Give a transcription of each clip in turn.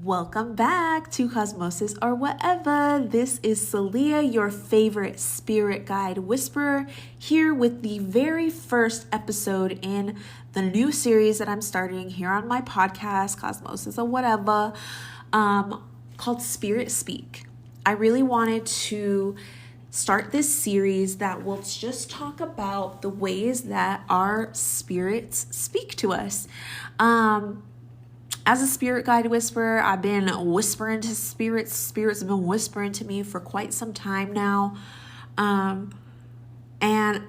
Welcome back to Cosmosis or Whatever. This is Celia, your favorite spirit guide whisperer, here with the very first episode in the new series that I'm starting here on my podcast, Cosmosis or Whatever, called Spirit Speak. I really wanted to start this series that will just talk about the ways that our spirits speak to us. As a spirit guide whisperer, I've been whispering to spirits. Spirits have been whispering to me for quite some time now. And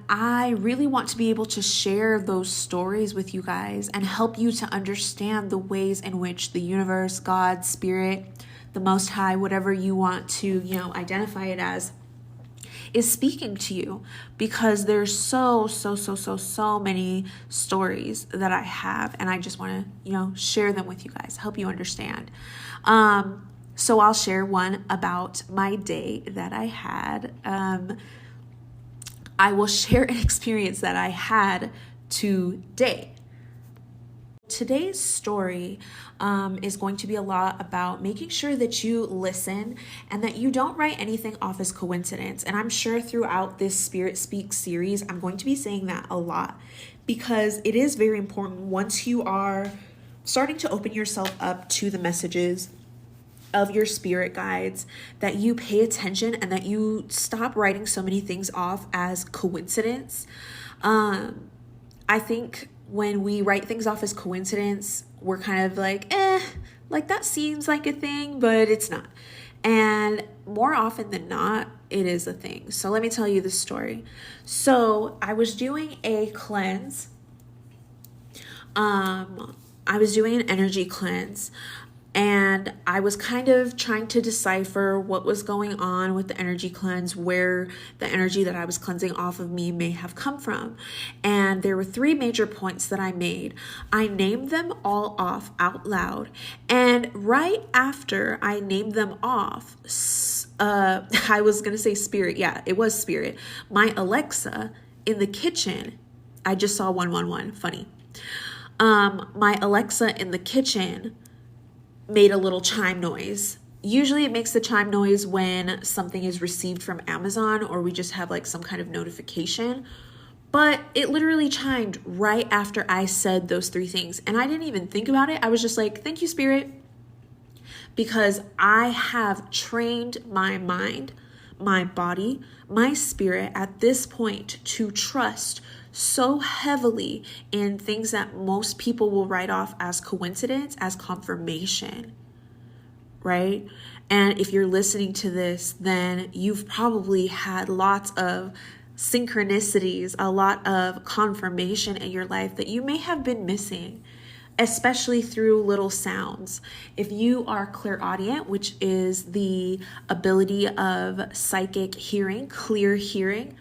I really want to be able to share those stories with you guys and help you to understand the ways in which the universe, God, spirit, the Most High, whatever you want to, identify it as, is speaking to you, because there's so many stories that I have, and I just want to, share them with you guys, help you understand. So I'll share one about my day that I had. I will share an experience that I had today. Today's story is going to be a lot about making sure that you listen and that you don't write anything off as coincidence. And I'm sure throughout this Spirit Speak series, I'm going to be saying that a lot, because it is very important once you are starting to open yourself up to the messages of your spirit guides, that you pay attention and that you stop writing so many things off as coincidence. I think when we write things off as coincidence, we're kind of like that seems like a thing, but it's not. And more often than not, it is a thing. So let me tell you the story. So I was doing a cleanse. I was doing an energy cleanse, and I was kind of trying to decipher what was going on with the energy cleanse, where the energy that I was cleansing off of me may have come from. And there were 3 major points that I made. I named them all off out loud. And right after I named them off, I was going to say spirit. Yeah, it was spirit. My Alexa in the kitchen, I just saw 111. Funny. My Alexa in the kitchen made a little chime noise. Usually it makes the chime noise when something is received from Amazon or we just have like some kind of notification. But it literally chimed right after I said those 3 things. And I didn't even think about it. I was just like, thank you, Spirit. Because I have trained my mind, my body, my spirit at this point to trust so heavily in things that most people will write off as coincidence, as confirmation, right? And if you're listening to this, then you've probably had lots of synchronicities, a lot of confirmation in your life that you may have been missing, especially through little sounds. If you are clairaudient, which is the ability of psychic hearing, clear hearing,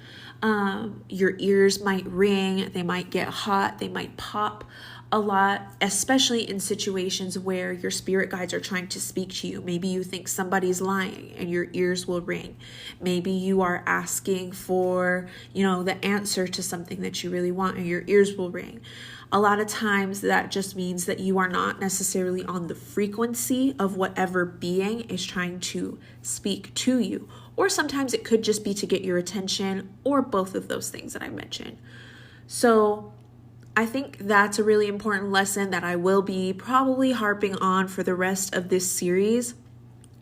your ears might ring, they might get hot, they might pop a lot, especially in situations where your spirit guides are trying to speak to you. Maybe you think somebody's lying and your ears will ring. Maybe you are asking for, the answer to something that you really want and your ears will ring. A lot of times that just means that you are not necessarily on the frequency of whatever being is trying to speak to you. Or sometimes it could just be to get your attention, or both of those things that I mentioned. So I think that's a really important lesson that I will be probably harping on for the rest of this series,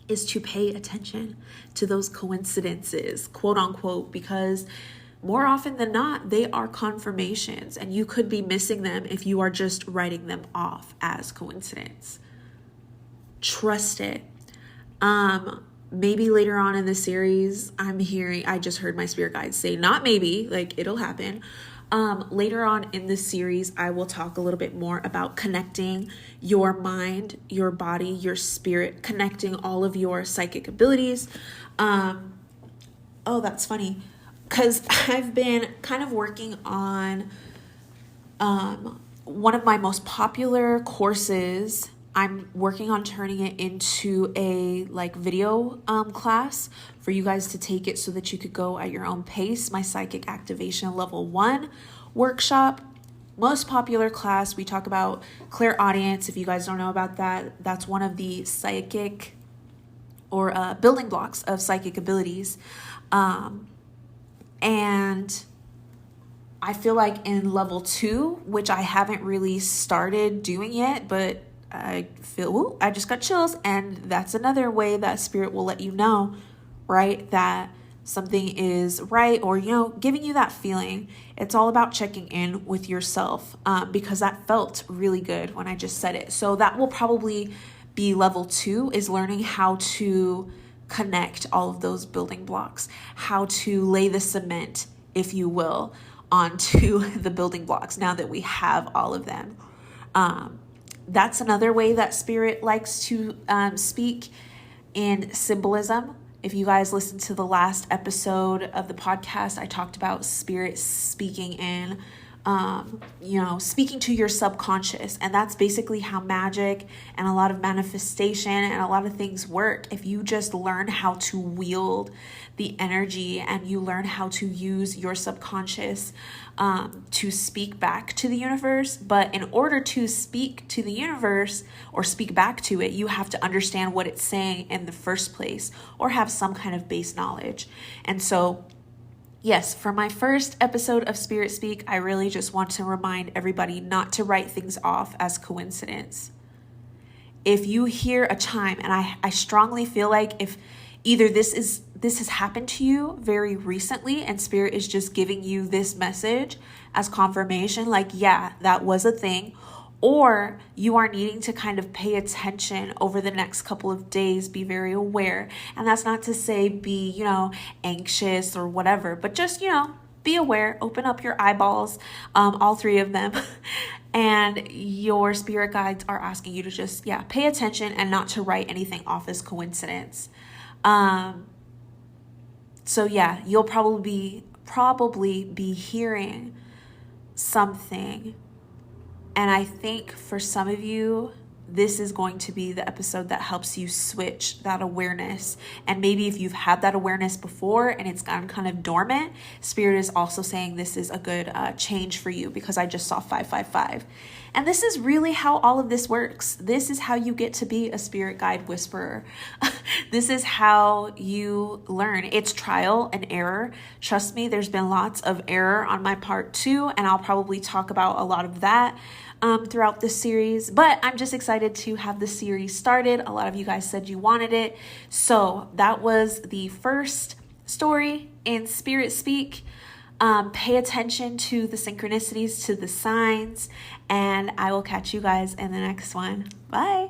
is to pay attention to those coincidences, quote unquote, because more often than not, they are confirmations, and you could be missing them if you are just writing them off as coincidence. Trust it. Maybe later on in the series, I just heard my spirit guides say, not maybe, like it'll happen. Later on in this series, I will talk a little bit more about connecting your mind, your body, your spirit, connecting all of your psychic abilities. Oh, that's funny, because I've been kind of working on one of my most popular courses. I'm working on turning it into a video class for you guys to take it so that you could go at your own pace. My Psychic Activation Level 1 workshop, most popular class, we talk about clairaudience. If you guys don't know about that, that's one of the psychic or building blocks of psychic abilities. And I feel like in level 2, which I haven't really started doing yet, but I feel, I just got chills. And that's another way that spirit will let you know, right, that something is right, or, giving you that feeling. It's all about checking in with yourself, because that felt really good when I just said it. So that will probably be level 2, is learning how to connect all of those building blocks, how to lay the cement, if you will, onto the building blocks now that we have all of them. That's another way that spirit likes to speak, in symbolism. If you guys listened to the last episode of the podcast, I talked about spirit speaking in, speaking to your subconscious. And that's basically how magic and a lot of manifestation and a lot of things work. If you just learn how to wield the energy and you learn how to use your subconscious to speak back to the universe. But in order to speak to the universe or speak back to it, you have to understand what it's saying in the first place, or have some kind of base knowledge. And so, yes, for my first episode of Spirit Speak, I really just want to remind everybody not to write things off as coincidence. If you hear a chime, and I strongly feel like if either this has happened to you very recently and spirit is just giving you this message as confirmation, like, yeah, that was a thing, or you are needing to kind of pay attention over the next couple of days, be very aware. And that's not to say be, anxious or whatever, but just, be aware, open up your eyeballs, all 3 of them. And your spirit guides are asking you to just, pay attention and not to write anything off as coincidence. So you'll probably be hearing something. And I think for some of you, this is going to be the episode that helps you switch that awareness. And maybe if you've had that awareness before and it's gone kind of dormant, spirit is also saying this is a good change for you, because I just saw 555. And this is really how all of this works. This is how you get to be a spirit guide whisperer. This is how you learn. It's trial and error. Trust me, there's been lots of error on my part too, and I'll probably talk about a lot of that throughout this series. But I'm just excited to have the series started. A lot of you guys said you wanted it. So that was the first story in Spirit Speak. Pay attention to the synchronicities, to the signs, and I will catch you guys in the next one. Bye.